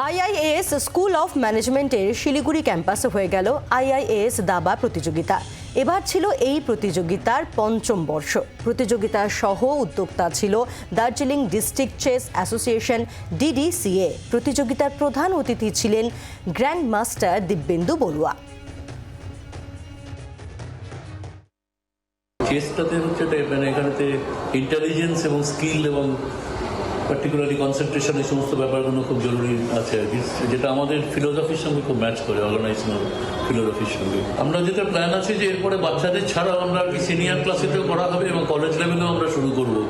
IIS school of ম্যানেজমেন্টের শিলিগুড়ি ক্যাম্পাসে হয়ে গেল আইআইএস দাবা প্রতিযোগিতা। এবার ছিল এই প্রতিযোগিতার পঞ্চম বর্ষ। প্রতিযোগিতা সহ উদ্যোক্তা ছিল Darjeeling district chess association DDCA। প্রতিযোগিতার প্রধান অতিথি ছিলেন গ্র্যান্ড মাস্টার দিব্যেন্দু বড়ুয়া। চেসটাতে হচ্ছে মানে এখানেতে ইন্টেলিজেন্স এবং স্কিল এবং পার্টিকুলারলি কনসেন্ট্রেশন এই সমস্ত ব্যাপারগুলো খুব জরুরি আছে আর কি, যেটা আমাদের ফিলোসফির সঙ্গে খুব ম্যাচ করে, অর্গানাইজেশনাল ফিলোসফির সঙ্গে। আমরা যেটা প্ল্যান আছে যে এরপরে বাচ্চাদের ছাড়াও আমরা আর কি সিনিয়র ক্লাসেতেও করা হবে এবং কলেজ লেভেলেও আমরা শুরু করবো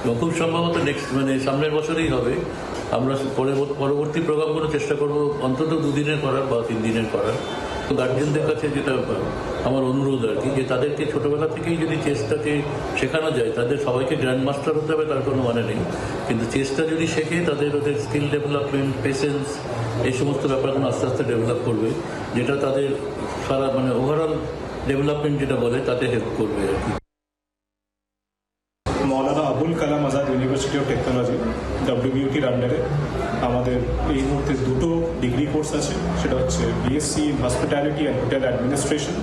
এবং খুব সম্ভবত নেক্সট মানে সামনের বছরেই হবে। আমরা পরবর্তী প্রোগ্রামগুলো চেষ্টা করবো অন্তত 2 দিনের করার বা 3 দিনের করার। তো গার্জিয়ানদের কাছে যেটা আমার অনুরোধ আর কি, যে তাদেরকে ছোটবেলা থেকেই যদি চেসটাকে শেখানো যায়, তাদের সবাইকে গ্র্যান্ড মাস্টার হতে হবে তার কোনো মানে নেই, কিন্তু চেসটা যদি শেখে তাদের ওদের স্কিল ডেভেলপমেন্ট, পেশেন্স এই সমস্ত ব্যাপারগুলো আস্তে আস্তে ডেভেলপ করবে, যেটা তাদের সারা মানে ওভারঅল ডেভেলপমেন্ট যেটা বলে তাতে হেল্প করবে আর কি। Maulana Abul Kalam Azad university of technology WBUTর আন্ডারে আমাদের এই মুহূর্তে 2টো ডিগ্রি কোর্স আছে। সেটা হচ্ছে BSc in hospitality and hotel administration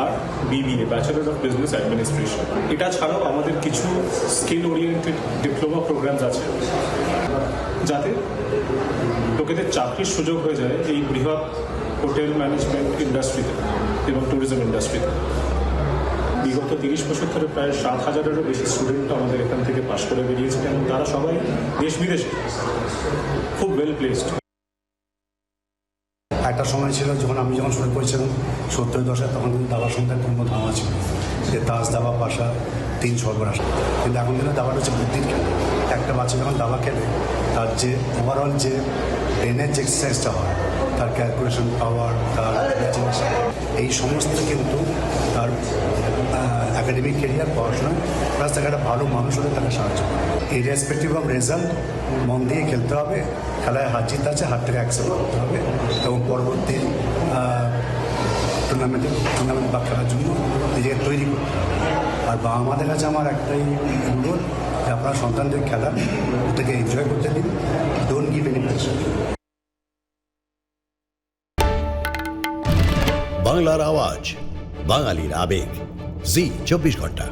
আর BBA bachelor of business administration. এটা ছাড়াও আমাদের কিছু স্কিল ওরিয়েন্টেড ডিপ্লোমা প্রোগ্রামস আছে, যাতে লোকেদের চাকরির সুযোগ হয়ে যায় এই বৃহৎ হোটেল ম্যানেজমেন্ট ইন্ডাস্ট্রিতে এবং ট্যুরিজম ইন্ডাস্ট্রিতে। বিগত 30 বছর ধরে প্রায় 7,000-এরও বেশি স্টুডেন্ট আমাদের এখান থেকে পাশ করে বেরিয়েছে এবং তারা সবাই দেশ বিদেশে খুব ওয়েল প্লেসড। একটা সময় ছিল আমি যখন শুরু করেছিলাম 70 দশকে, তখন কিন্তু দাবার সংখ্যার কোনো ধামা ছিল, যে তাস, দাবা, পাশা, 3 সর্বনাশ। কিন্তু এখন কিন্তু দাবাটা হচ্ছে বুদ্ধির খেলা। একটা বাচ্চা যখন দাবা খেলে তার যে ওভারঅল যে ব্রেনের যে এক্সারসাইজটা হয়, তার ক্যালকুলেশন পাওয়ার, তার ইমাজিনেশন, এই সমস্ত কিন্তু তার একাডেমিক কেরিয়ার, পড়াশোনায় প্লাস তাকে একটা ভালো মানুষ হলে তাকে সাহায্য করে। এই রেসপেক্টিভ অফ রেজাল্ট মন দিয়ে খেলতে হবে। খেলায় হার জিত আছে, হার থেকে অ্যাকসেপ্ট করতে হবে এবং পরবর্তী টুর্নামেন্ট বা খেলার জন্য নিজেকে তৈরি করতে হবে। আর আমাদের কাছে আমার একটাই অনুরোধ যে আপনারা সন্তানদের খেলা ওটাকে এনজয় করতে দিন, ডোন্ট গিভ এনি প্রেশার। বাংলার আওয়াজ, বাঙালির আবেগ, জি 24 ঘন্টা।